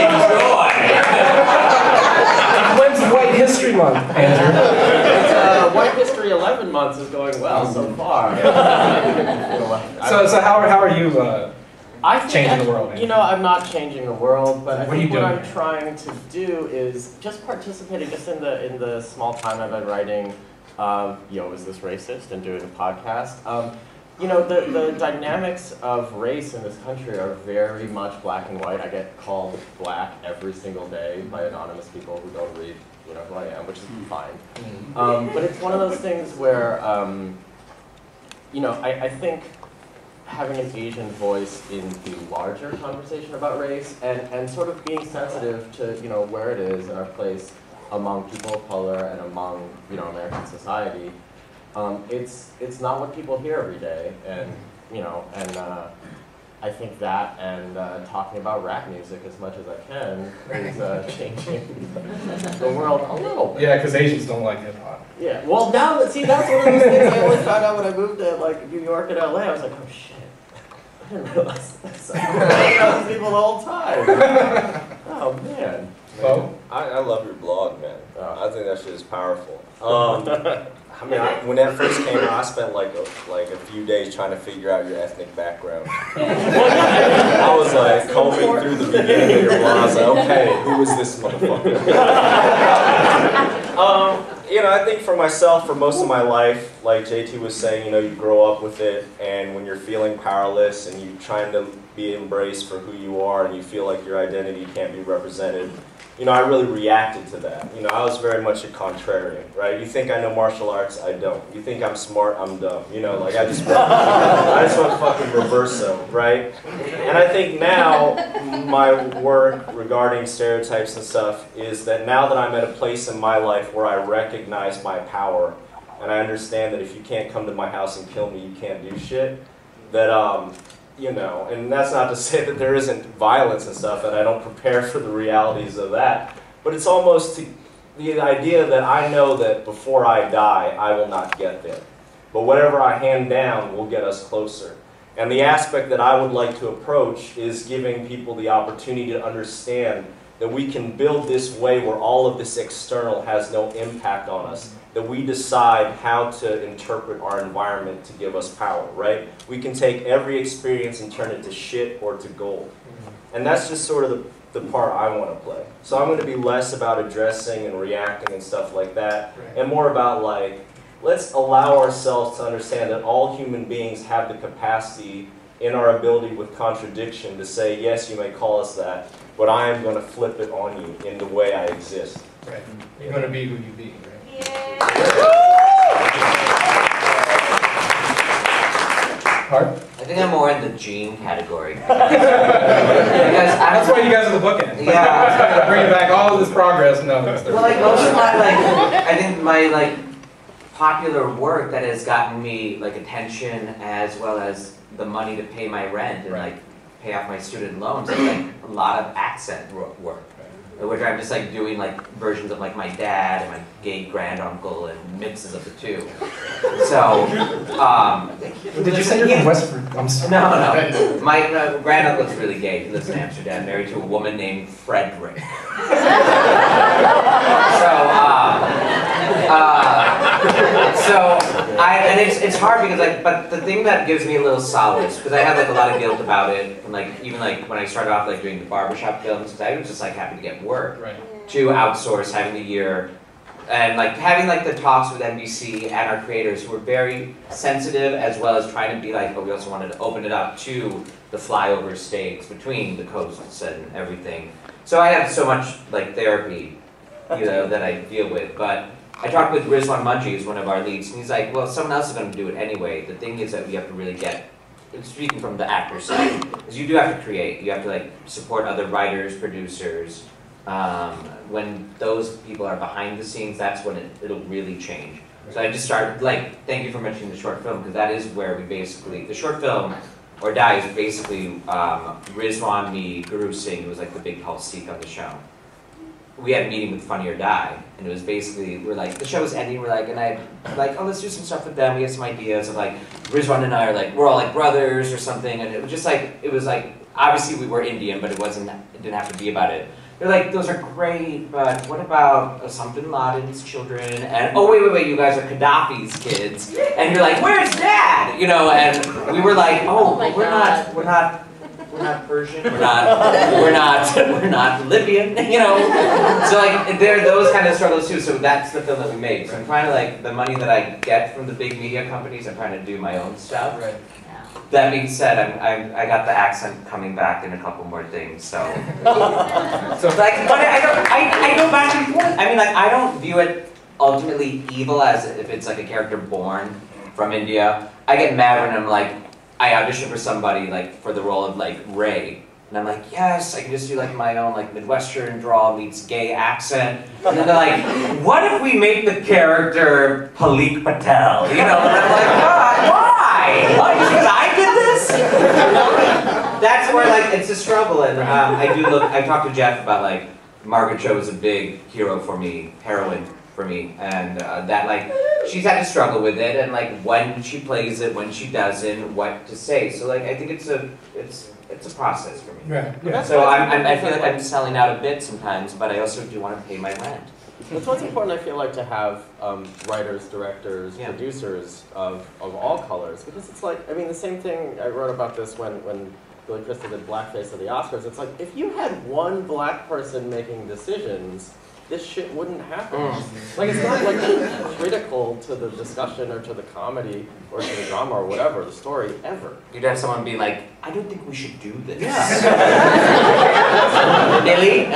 Enjoy. When's White History Month, Andrew? It's, White History 11 months is going well so far. So how are you I think changing the world? You know, I'm not changing the world, but I What are you think what doing? I'm trying to do is just participating just in the small time I've been writing, Yo, Is This Racist? And doing a podcast. You know, the dynamics of race in this country are very much black and white. I get called black every single day by anonymous people who don't read, you know, who I am, which is fine. But it's one of those things where, you know, I think having an Asian voice in the larger conversation about race and sort of being sensitive to, you know, where it is and our place among people of color and among, you know, American society. It's not what people hear every day, and, you know, and I think that and talking about rap music as much as I can is changing the world a little bit. Yeah, because Asians don't like hip hop. Yeah, well now, see, that's one of those things I only found out when I moved to like New York and LA. I was like, oh shit, I didn't realize this. I've been around these people the whole time. Oh man. Beau? I love your blog, man. I think that shit is powerful. I mean, when that first came out, I spent like a few days trying to figure out your ethnic background. I was like combing through the beginning of your blog. I was like, okay, who is this motherfucker? You know, I think for myself, for most of my life, like JT was saying, you know, you grow up with it, and when you're feeling powerless and you're trying to be embraced for who you are, and you feel like your identity can't be represented, you know, I really reacted to that. You know, I was very much a contrarian, right? You think I know martial arts, I don't. You think I'm smart, I'm dumb. You know, like I just went fucking reverso, right? And I think now my work regarding stereotypes and stuff is that now that I'm at a place in my life where I recognize my power and I understand that if you can't come to my house and kill me, you can't do shit. That, you know, and that's not to say that there isn't violence and stuff, and I don't prepare for the realities of that, but it's almost the idea that I know that before I die, I will not get there. But whatever I hand down will get us closer. And the aspect that I would like to approach is giving people the opportunity to understand that we can build this way where all of this external has no impact on us, that we decide how to interpret our environment to give us power, right? We can take every experience and turn it to shit or to gold. And that's just sort of the part I want to play. So I'm going to be less about addressing and reacting and stuff like that, and more about like, let's allow ourselves to understand that all human beings have the capacity in our ability with contradiction to say, yes, you may call us that, but I am going to flip it on you in the way I exist. Right. You're going to be who you be, right? Hard? I think I'm more in the Gene category. That's why you guys are the bookend. Yeah. Bringing back all of this progress. No, well, like most of my I think my popular work that has gotten me attention as well as the money to pay my rent and pay off my student loans is a lot of accent work. Which I'm just doing versions of my dad and my gay granduncle and mixes of the two. So, did you say you're from Westford? I'm sorry. No. My granduncle's really gay. He lives in Amsterdam, married to a woman named Frederick. And it's hard because but the thing that gives me a little solace, because I have a lot of guilt about it, and even when I started off doing the barbershop films, because I was just happy to get work, to outsource, having the year, and having the talks with NBC and our creators who were very sensitive, as well as trying to be but we also wanted to open it up to the flyover states between the coasts and everything. So I have so much therapy, that I deal with, but I talked with Rizwan Munji, who's one of our leads, and he's like, well, someone else is going to do it anyway. The thing is that we have to really speaking from the actor side, is you do have to create. You have to support other writers, producers. When those people are behind the scenes, that's when it'll really change. So I just started, thank you for mentioning the short film, because that is where we basically, the short film, or Die, is basically Rizwan, me, Guru Singh, who was the big Hulk Seek on the show. We had a meeting with Funny or Die, and it was basically, we're the show was ending, oh, let's do some stuff with them, we have some ideas of Rizwan and I are we're all brothers or something, and it was just obviously we were Indian, but it didn't have to be about it. They're those are great, but what about Osama bin Laden's children, and oh wait, you guys are Gaddafi's kids, and you're where's Dad? And we were oh we're not Persian, we're not Libyan, So there are those kind of struggles too. So that's the film that we made. So I'm trying to the money that I get from the big media companies, I'm trying to do my own stuff. Right. That being said, I got the accent coming back in a couple more things. So, but I go back and forth. I mean, I don't view it ultimately evil as if it's a character born from India. I get mad when I'm I audition for somebody for the role of Ray, and I'm yes, I can just do my own Midwestern drawl meets gay accent, and then they're what if we make the character Palik Patel? And I'm God, why? Why? Just because I did this? That's where it's a struggle, and I talked to Jeff about Margaret Cho was a big hero for me, heroine for me, and that she's had to struggle with it, and when she plays it, when she doesn't, what to say. So I think it's a process for me. Right. Yeah. So I feel I'm selling out a bit sometimes, but I also do want to pay my rent. That's what's important, I feel to have writers, directors, producers of all colors, because it's I mean, the same thing, I wrote about this when Billy Crystal did blackface at the Oscars. It's if you had one black person making decisions, this shit wouldn't happen. It's not critical to the discussion or to the comedy or to the drama or whatever, the story ever. You'd have someone be I don't think we should do this. Yeah. Billy?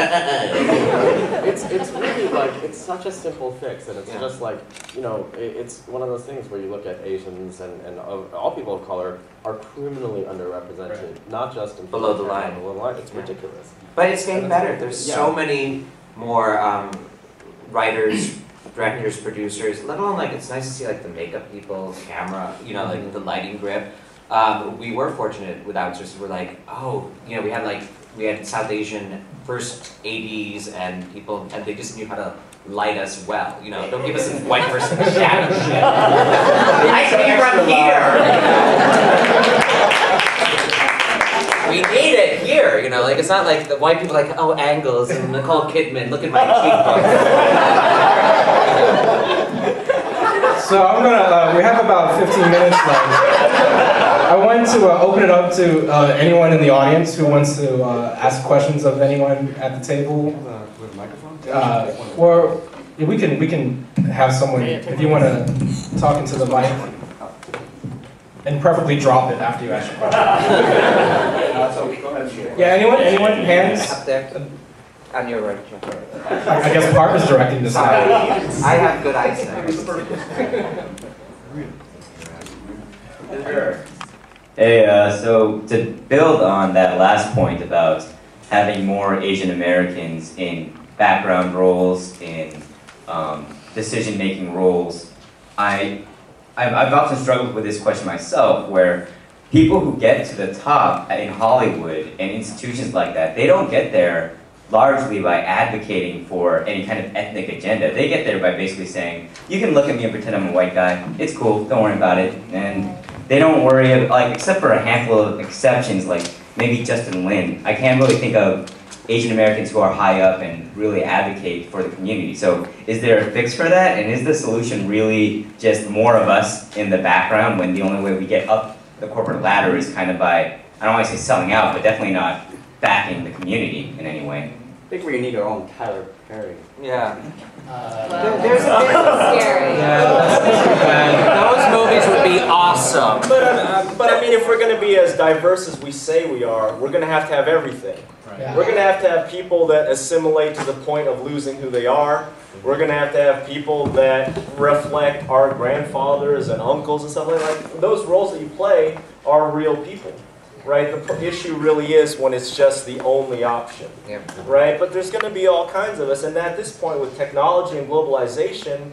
It's really it's such a simple fix, and it's just it's one of those things where you look at Asians and all people of color are criminally underrepresented, not just in below the line. Below the line. It's ridiculous. But it's getting better. There's so many more writers directors, producers, let alone like it's nice to see like the makeup people, camera, you know, like the lighting grip. We were fortunate with outsourcing. We're like, oh, you know, we had South Asian first ADs and people, and they just knew how to light us well. You know, don't give us some white person shadow shit. I came from here. We need it here, you know, like it's not like the white people like, oh, angles and Nicole Kidman, look at my cheekbones. So I'm gonna, we have about 15 minutes left. I want to open it up to anyone in the audience who wants to ask questions of anyone at the table. With a microphone? Or we can have someone, if you want to talk into the mic, and preferably drop it after you ask your question. Yeah, anyone? Hands? Up there. On your right. I guess Parv is directing this now. I have good eyesight. Hey, so to build on that last point about having more Asian Americans in background roles, in decision-making roles, I've often struggled with this question myself, where people who get to the top in Hollywood and institutions like that, they don't get there largely by advocating for any kind of ethnic agenda. They get there by basically saying, you can look at me and pretend I'm a white guy, it's cool, don't worry about it. And they don't worry, like, except for a handful of exceptions, like maybe Justin Lin, I can't really think of Asian Americans who are high up and really advocate for the community. So is there a fix for that? And is the solution really just more of us in the background when the only way we get up the corporate ladder is kind of by, I don't want to say selling out, but definitely not backing the community in any way? I think we need our own Tyler Perry. Yeah. There's a bit scary. Those movies would be awesome. But I mean, if we're going to be as diverse as we say we are, we're going to have everything. Yeah. We're going to have people that assimilate to the point of losing who they are. We're going to have people that reflect our grandfathers and uncles and stuff like that. Those roles that you play are real people, right? The issue really is when it's just the only option, right? But there's going to be all kinds of us. And at this point with technology and globalization,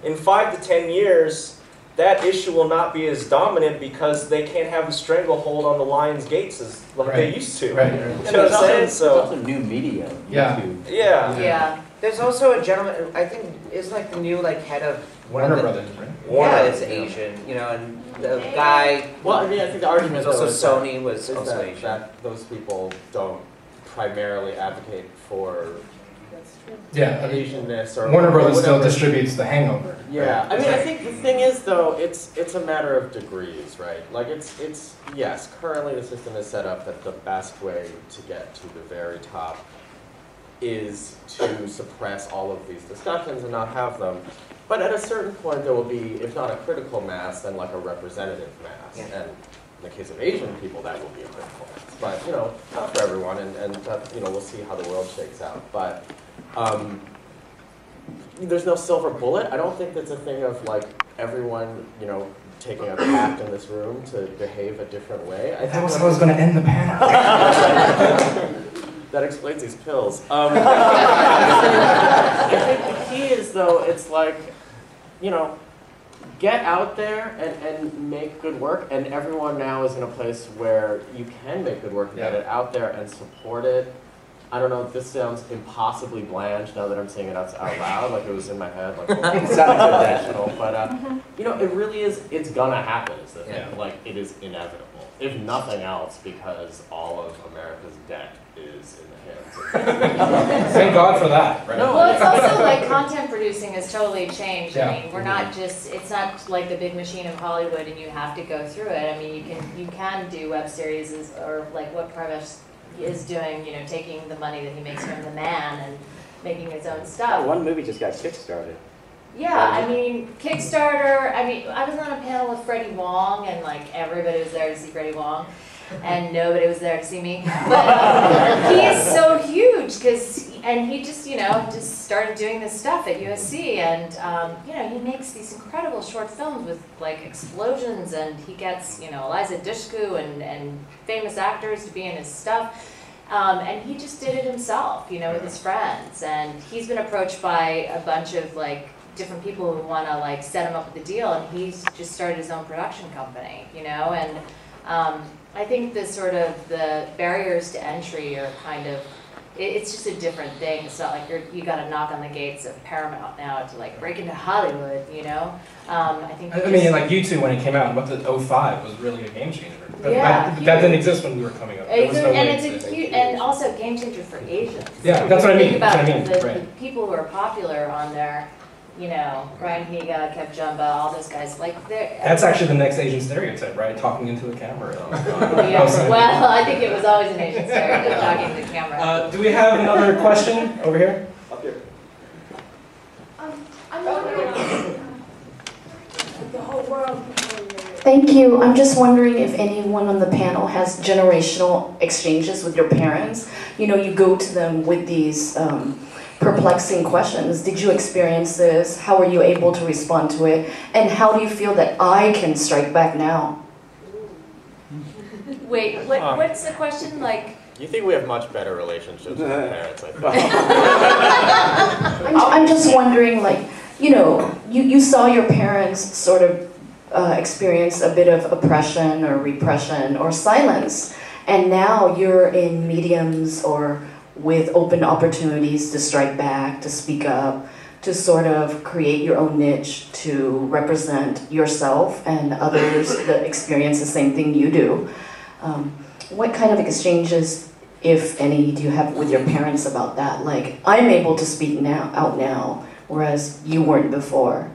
in 5 to 10 years, that issue will not be as dominant because they can't have a stranglehold on the lion's gates as like they used to. Right. You know what I'm saying? So there's also new media. Yeah. YouTube. Yeah. There's also a gentleman, I think, is like the new like head of Warner Brothers, right? Yeah, it's Asian, you know, and the guy. Well, I mean, I think the argument also is Sony was is also Asian. that those people don't primarily advocate for Yeah, I mean, Asianness or Warner Brothers still whatever. distributes The Hangover. Yeah, I mean, I think the thing is though, it's a matter of degrees, right? Like it's yes, currently the system is set up that the best way to get to the very top is to suppress all of these discussions and not have them. But at a certain point there will be, if not a critical mass, then like a representative mass. Yeah. And in the case of Asian people, that will be a critical mass. But, you know, not for everyone, and you know, we'll see how the world shakes out. But there's no silver bullet. I don't think that's a thing of like everyone, you know, taking a pact in this room to behave a different way. I That was how I was going to end the panel. That explains these pills. I think the key is, though, it's like, you know, get out there and make good work. And everyone now is in a place where you can make good work and get it out there and support it. I don't know, this sounds impossibly bland now that I'm saying it out loud, like it was in my head, like, it sounded conventional, but, you know, it really is, it's gonna happen, is the thing. Like, it is inevitable. If nothing else, because all of America's debt is in the hands of Thank God for that, right? No, well, it's also like content producing has totally changed. Yeah. I mean, we're not just, it's not like the big machine of Hollywood and you have to go through it. I mean, you can do web series or like what Parvesh is doing, you know, taking the money that he makes from The Man and making his own stuff. One movie just got kickstarted. Yeah, I mean, Kickstarter, I mean, I was on a panel with Freddie Wong and like everybody was there to see Freddie Wong and nobody was there to see me. But he is so huge and he just, you know, just started doing this stuff at USC and, you know, he makes these incredible short films with like explosions and he gets, you know, Eliza Dushku and famous actors to be in his stuff. And he just did it himself, you know, with his friends. And he's been approached by a bunch of like different people who want to like set him up with a deal, and he's just started his own production company, you know, and I think the sort of the barriers to entry are kind of, it's just a different thing. It's not like you got to knock on the gates of Paramount now to like break into Hollywood, you know. I think. I mean, like YouTube when it came out, what the 05 was really a game changer. Yeah, that didn't exist when we were coming up. There was no and way it's a huge, and also a game changer for Asians. Yeah, that's what I mean. Think about the right. people who are popular on there. You know, Ryan Higa, Kev Jumba, all those guys. Like they're. That's actually the next Asian stereotype, right? Talking into the camera. Yeah, well, I think it was always an Asian stereotype, talking to the camera. Do we have another question over here? Up here. I'm wondering. The whole world. Thank you. I'm just wondering if anyone on the panel has generational exchanges with your parents. You know, you go to them with these perplexing questions. Did you experience this? How were you able to respond to it? And how do you feel that I can strike back now? Wait, what's the question? Like. You think we have much better relationships with our parents, I think. I'm just wondering, like, you know, you saw your parents sort of experience a bit of oppression or repression or silence, and now you're in mediums or with open opportunities to strike back, to speak up, to sort of create your own niche, to represent yourself and others that experience the same thing you do. What kind of exchanges, if any, do you have with your parents about that? Like, I'm able to speak out now, whereas you weren't before.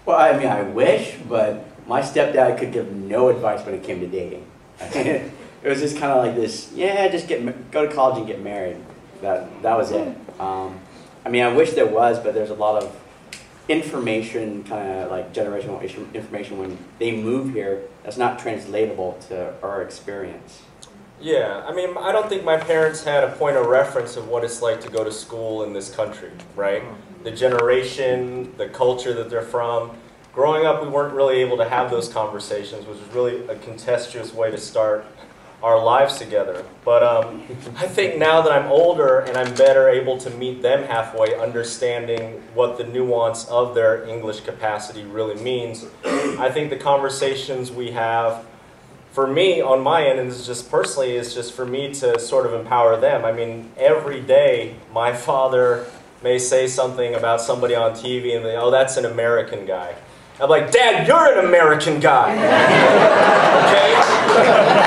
Well, I mean, I wish, but my stepdad could give no advice when it came to dating. It was just kind of like this, yeah, just go to college and get married. That was it. I mean, I wish there was, but there's a lot of information, kind of like generational information when they move here that's not translatable to our experience. Yeah, I mean, I don't think my parents had a point of reference of what it's like to go to school in this country, right? The generation, the culture that they're from. Growing up, we weren't really able to have those conversations, which was really a contentious way to start our lives together. But I think now that I'm older and I'm better able to meet them halfway, understanding what the nuance of their English capacity really means, I think the conversations we have, for me, on my end, and this is just personally, is just for me to sort of empower them. I mean, every day, my father may say something about somebody on TV and they, oh, that's an American guy. I'm like, Dad, you're an American guy. Okay?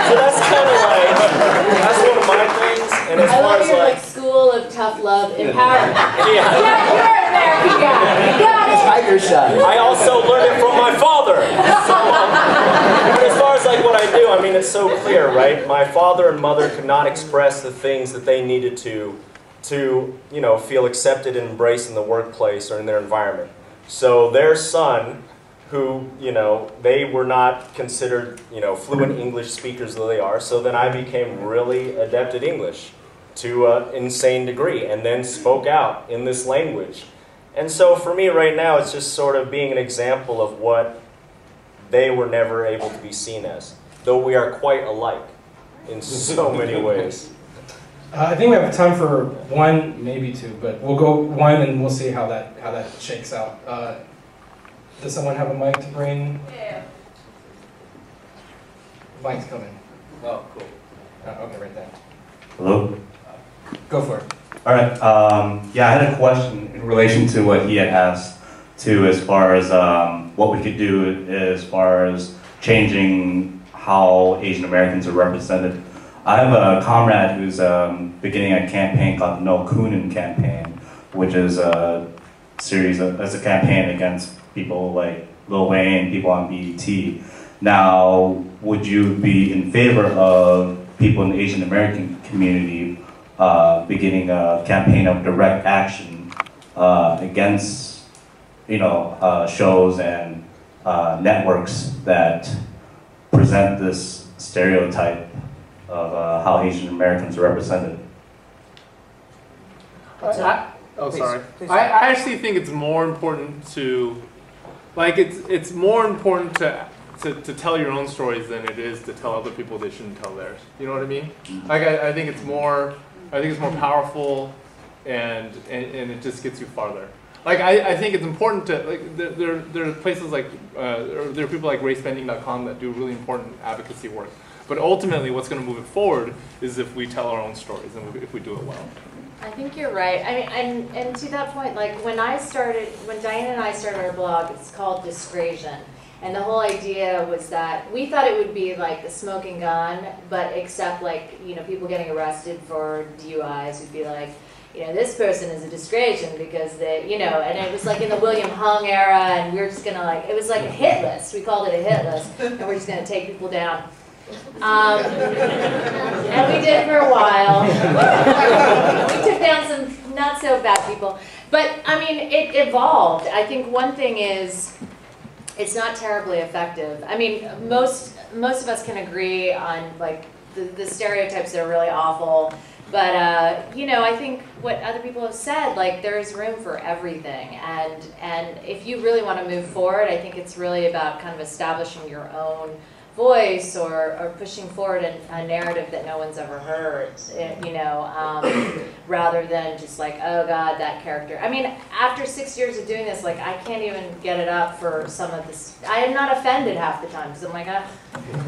So that's kind of like, that's one of my things. And as I far love as your like school of tough love empowerment. Yeah. You're an American guy. You got it. Tiger shot. I also learned it from my father. But as far as like what I do, I mean, it's so clear, right? My father and mother could not express the things that they needed to, you know, feel accepted and embraced in the workplace or in their environment. So their son, who, you know, they were not considered, you know, fluent English speakers though they are, so then I became really adept at English to an insane degree, and then spoke out in this language. And so for me right now, it's just sort of being an example of what they were never able to be seen as, though we are quite alike in so many ways. I think we have time for one, maybe two, but we'll go one and we'll see how that shakes out. Does someone have a mic to bring? Yeah. Mic's coming. Oh, cool. Okay, right there. Hello? Go for it. All right. Yeah, I had a question in relation to what he had asked, too, as far as what we could do as far as changing how Asian Americans are represented. I have a comrade who's beginning a campaign called the No Coonin campaign, which is a series of, as a campaign against people like Lil Wayne, people on BET. Now, would you be in favor of people in the Asian American community beginning a campaign of direct action against, you know, shows and networks that present this stereotype of how Asian Americans are represented? Sorry. I actually think it's more important to, like, it's more important to tell your own stories than it is to tell other people they shouldn't tell theirs. You know what I mean? Like, I think it's more powerful, and it just gets you farther. Like, I think it's important to, like, there are places like, or there are people like racebending.com that do really important advocacy work. But ultimately, what's going to move it forward is if we tell our own stories and if we do it well. I think you're right. I mean, and to that point, like when Diane and I started our blog, it's called DISGRASIAN. And the whole idea was that we thought it would be like the smoking gun, but except like, you know, people getting arrested for DUIs would be like, you know, this person is a disgracian because they, you know, and it was like in the William Hung era, and we were just gonna like, it was like a hit list. We called it a hit list, and we're just gonna take people down. And we did for a while. We took down some not so bad people. But, I mean, it evolved. I think one thing is, it's not terribly effective. I mean, most of us can agree on, like, the stereotypes that are really awful. But, you know, I think what other people have said, like, there's room for everything. And if you really want to move forward, I think it's really about kind of establishing your own voice or pushing forward a narrative that no one's ever heard, you know, rather than just like, oh God, that character. I mean, after 6 years of doing this, like, I can't even get it up for some of this. I am not offended half the time because I'm like,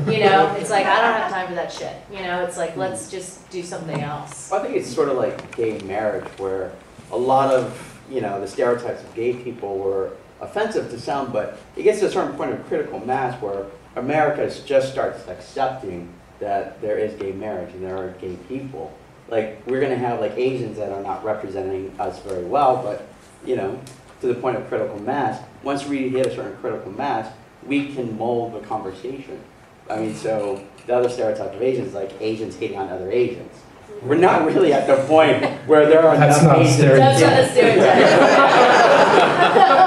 you know, it's like, I don't have time for that shit. You know, it's like, let's just do something else. I think it's sort of like gay marriage, where a lot of, you know, the stereotypes of gay people were offensive to some, but it gets to a certain point of critical mass where America just starts accepting that there is gay marriage and there are gay people. Like, we're going to have like Asians that are not representing us very well, but, you know, to the point of critical mass, once we hit a certain critical mass, we can mold the conversation. I mean, so the other stereotype of Asians is like Asians hating on other Asians. We're not really at the point where there are enough Asians. That's not a stereotype.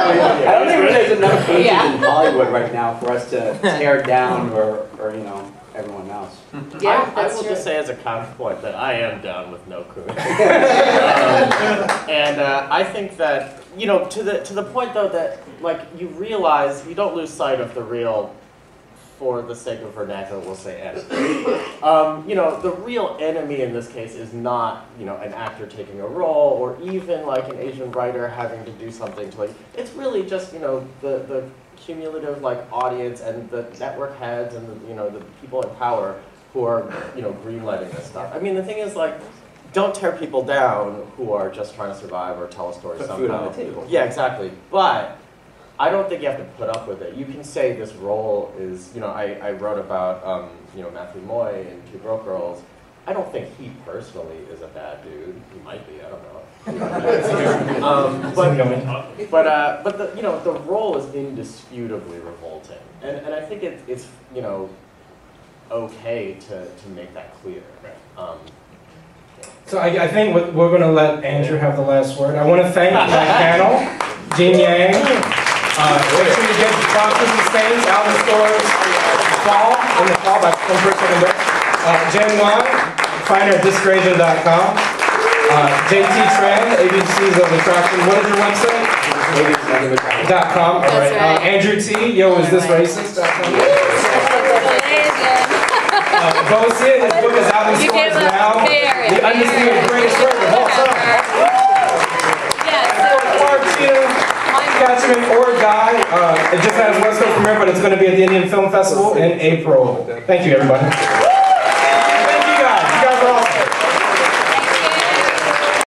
I don't think there's enough Asians in Hollywood right now for us to tear down or you know, everyone else. Yeah, I will just say as a counterpoint that I am down with no coon. And I think that, you know, to the point though that, like, you realize, you don't lose sight of the real, for the sake of vernacular, we'll say enemy. You know, the real enemy in this case is not, you know, an actor taking a role or even like an Asian writer having to do something to, like, it's really just, you know, the cumulative, like, audience and the network heads and the, you know, the people in power who are, you know, greenlighting this stuff. I mean, the thing is, like, don't tear people down who are just trying to survive or tell a story somehow. Food on the table. Yeah, exactly. But I don't think you have to put up with it. You can say this role is, you know, I wrote about, you know, Matthew Moy in Two Broke Girls. I don't think he personally is a bad dude. He might be, I don't know. But the, you know, the role is indisputably revolting. And I think it's, you know, okay to make that clear. So I think we're going to let Andrew have the last word. I want to thank my panel, Gene Yang. Make sure you get Boxes and Stains out in the stores in the fall, by Jen Wang, find her at DISGRASIAN.com. JT Tran, ABCs of Attraction. What is your website? ABCsOfAttraction.com. All right. Andrew T. Yo, is this racist.com. Beau Sia, his book is out in stores now. The Undisputed Greatest Record of all time. Parvez Chena, catch him in Or Guy. It just had its West Coast premiere, but it's going to be at the Indian Film Festival in April. Thank you, everybody.